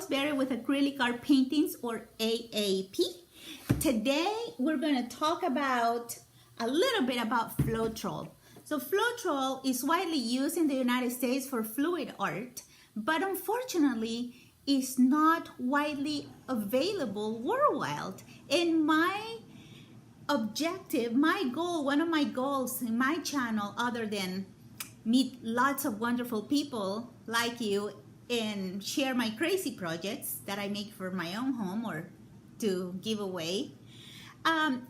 Roseberry with Acrylic Art Paintings, or AAP. Today we're going to talk about a little bit about Floetrol. So Floetrol is widely used in the United States for fluid art, but unfortunately is not widely available worldwide. And my objective, my goal, one of my goals in my channel, other than meet lots of wonderful people like you and share my crazy projects that I make for my own home or to give away,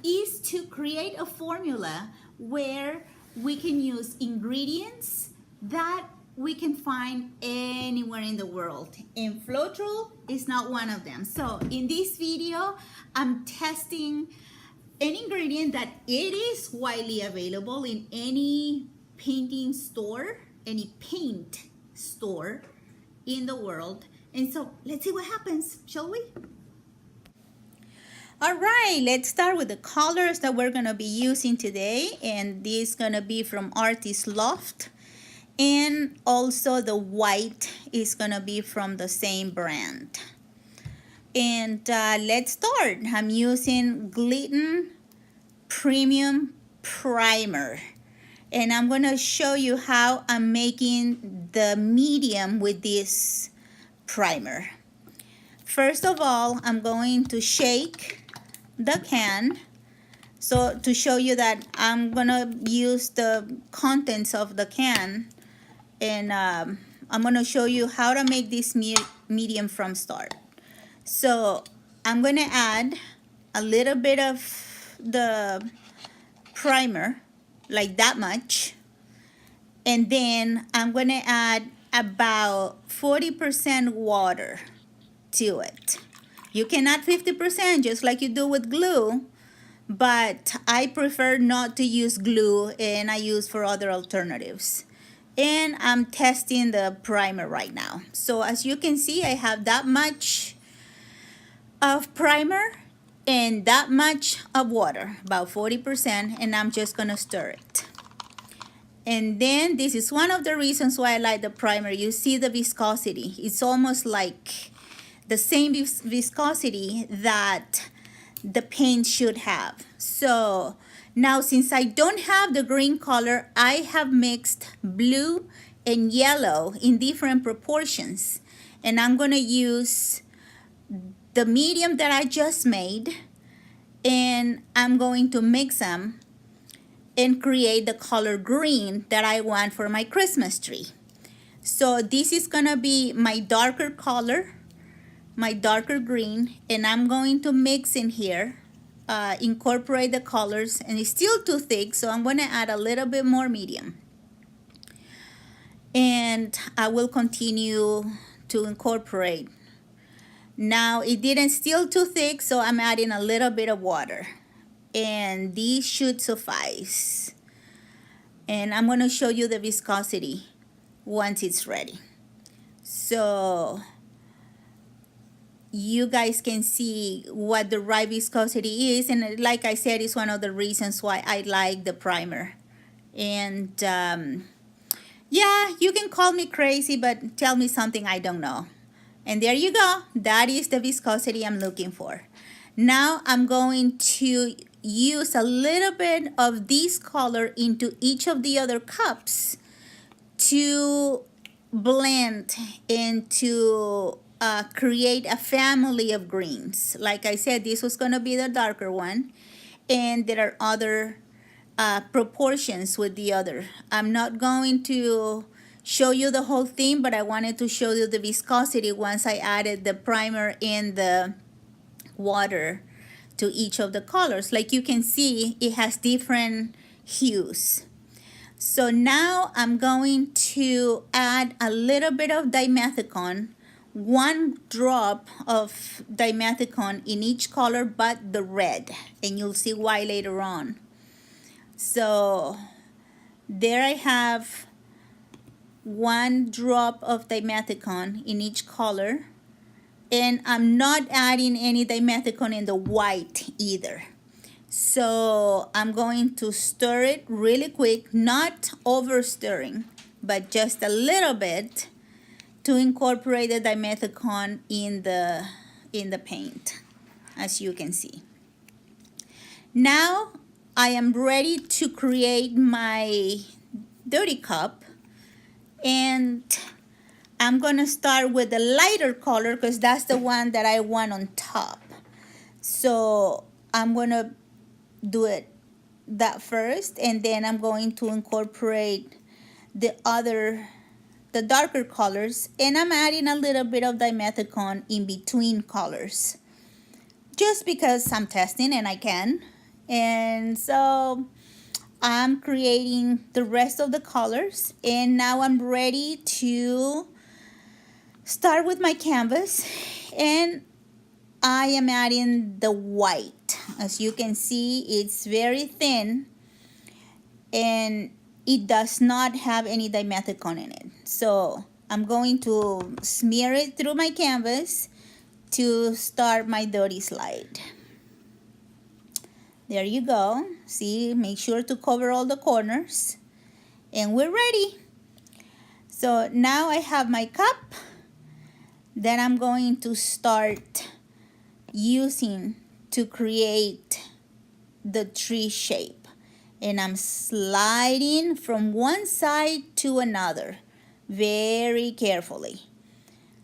is to create a formula where we can use ingredients that we can find anywhere in the world. And Floetrol is not one of them. So in this video, I'm testing an ingredient that it is widely available in any painting store, any paint store in the world. And so let's see what happens, shall we? All right, let's start with the colors that we're gonna be using today. And this is gonna be from Artist Loft. And also the white is gonna be from the same brand. And let's start. I'm using Glidden Premium Primer. And I'm gonna show you how I'm making the medium with this primer. First of all, I'm going to shake the can. So to show you that I'm gonna use the contents of the can, and I'm gonna show you how to make this medium from start. So I'm gonna add a little bit of the primer, like that much, and then I'm gonna add about 40% water to it. You can add 50% just like you do with glue, but I prefer not to use glue and I use for other alternatives. And I'm testing the primer right now. So as you can see, I have that much of primer and that much of water, about 40%, and I'm just gonna stir it. And then this is one of the reasons why I like the primer. You see the viscosity. It's almost like the same viscosity that the paint should have. So now, since I don't have the green color, I have mixed blue and yellow in different proportions. And I'm gonna use the medium that I just made, and I'm going to mix them and create the color green that I want for my Christmas tree. So this is gonna be my darker color, my darker green, and I'm going to mix in here, incorporate the colors, and it's still too thick, so I'm gonna add a little bit more medium. And I will continue to incorporate. Now it didn't still too thick, so I'm adding a little bit of water. And these should suffice. And I'm gonna show you the viscosity once it's ready. So you guys can see what the right viscosity is. And like I said, it's one of the reasons why I like the primer. And yeah, you can call me crazy, but tell me something I don't know. And there you go. That is the viscosity I'm looking for. Now I'm going to use a little bit of this color into each of the other cups to blend and to create a family of greens. Like I said, this was going to be the darker one, and there are other proportions with the other. I'm not going to show you the whole thing, but I wanted to show you the viscosity once I added the primer and the water to each of the colors. Like you can see, it has different hues. So now I'm going to add a little bit of dimethicone, 1 drop of dimethicone in each color but the red, and you'll see why later on. So there I have 1 drop of dimethicone in each color, and I'm not adding any dimethicone in the white either. So I'm going to stir it really quick, not over stirring, but just a little bit, to incorporate the dimethicone in the paint, as you can see. Now I am ready to create my dirty cup, and I'm gonna start with the lighter color because that's the one that I want on top. So I'm gonna do that first, and then I'm going to incorporate the darker colors, and I'm adding a little bit of dimethicone in between colors just because I'm testing and I can. And so I'm creating the rest of the colors, and now I'm ready to start with my canvas, and I am adding the white. As you can see, it's very thin and it does not have any dimethicone in it. So I'm going to smear it through my canvas to start my dirty slide. There you go. See, make sure to cover all the corners, and we're ready. So now I have my cup. Then I'm going to start using to create the tree shape, and I'm sliding from one side to another very carefully.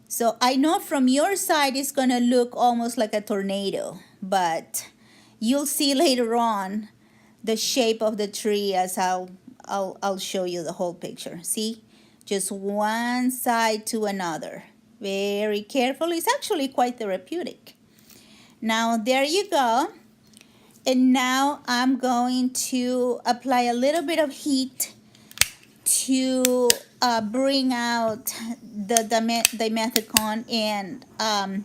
So I know from your side it's gonna look almost like a tornado, but you'll see later on the shape of the tree as I'll show you the whole picture. See, just one side to another very carefully. It's actually quite therapeutic. Now there you go. And now I'm going to apply a little bit of heat to bring out the dimethicone and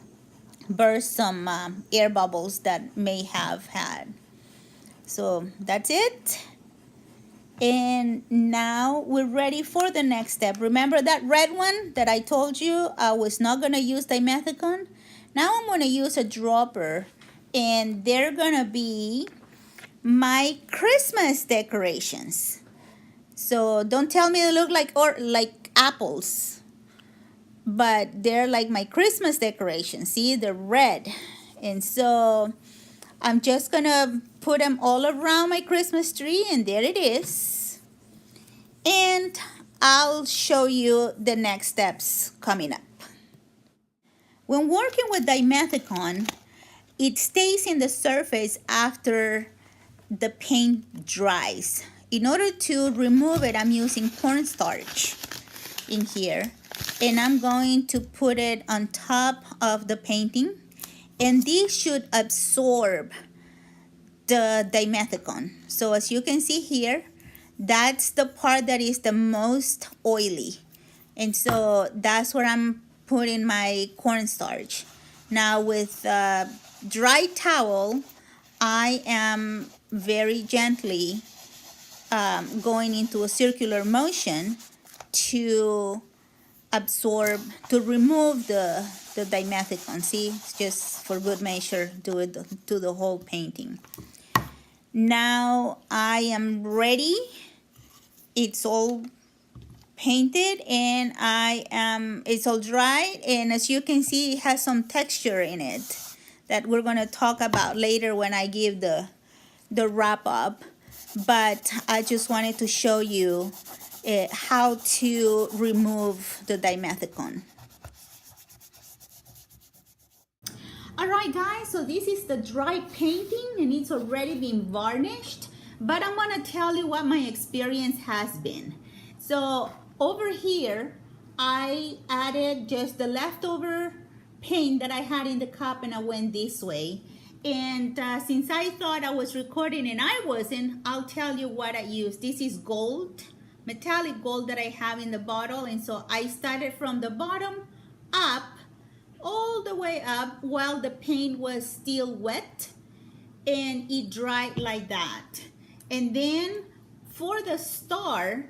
burst some air bubbles that may have had. So that's it. And now we're ready for the next step. Remember that red one that I told you I was not going to use dimethicone? Now I'm going to use a dropper, and they're going to be my Christmas decorations. So don't tell me they look like apples, but they're like my Christmas decorations. See, they're red. And so I'm just gonna put them all around my Christmas tree, and there it is. And I'll show you the next steps coming up. When working with dimethicone, it stays in the surface after the paint dries. In order to remove it, I'm using cornstarch in here, and I'm going to put it on top of the painting, and this should absorb the dimethicone. So as you can see here, that's the part that is the most oily, and so that's where I'm putting my cornstarch. Now with a dry towel, I am very gently going into a circular motion to absorb, to remove the dimethicone. See, just for good measure, do it to the whole painting. Now I am ready. It's all painted, and it's all dry, and as you can see, it has some texture in it that we're going to talk about later when I give the wrap up. But I just wanted to show you how to remove the dimethicone. All right, guys, so this is the dry painting, and it's already been varnished, but I'm gonna tell you what my experience has been. So over here, I added just the leftover paint that I had in the cup, and I went this way. And since I thought I was recording and I wasn't, I'll tell you what I used. This is gold, metallic gold that I have in the bottle. And so I started from the bottom up, all the way up while the paint was still wet, and it dried like that. And then for the star,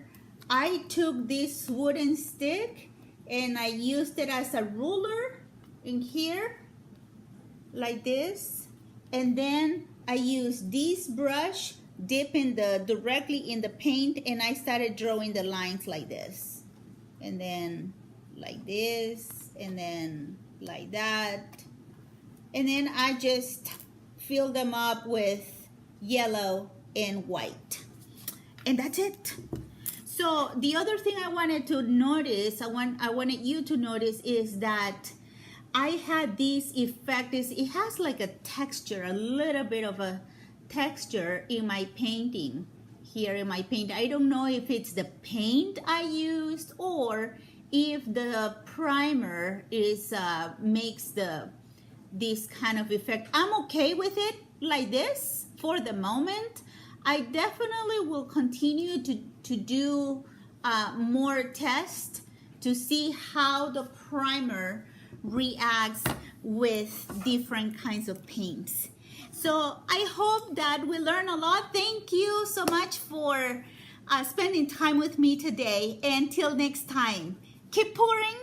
I took this wooden stick and I used it as a ruler in here, like this. And then I used this brush, dipping directly in the paint, and I started drawing the lines like this. And then like this, and then like that. And then I just fill them up with yellow and white. And that's it. So the other thing I wanted to notice, I wanted you to notice is that I had this effect. It has like a texture, a little bit of a texture in my painting. Here in my paint, I don't know if it's the paint I used or if the primer is makes this kind of effect. I'm okay with it like this for the moment. I definitely will continue to do more tests to see how the primer reacts with different kinds of paints. So I hope that we learn a lot. Thank you so much for spending time with me today. Until next time, keep pouring